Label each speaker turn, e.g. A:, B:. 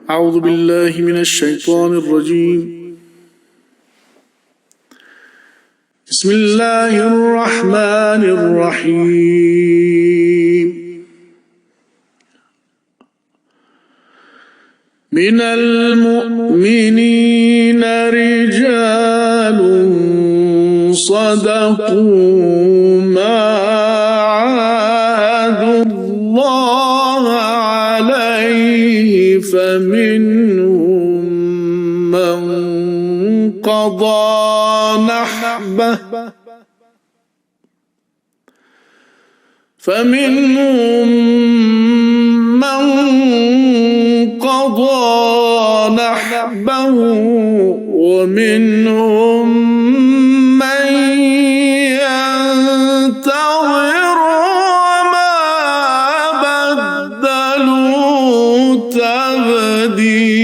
A: أعوذ بالله من الشيطان الرجيم. بسم الله الرحمن الرحيم. من المؤمنين رجال صدقوا ما عاهدوا الله عليه فمنهم من قضى نحبه ومنهم من ينتظر وما بدلوا تبديلا.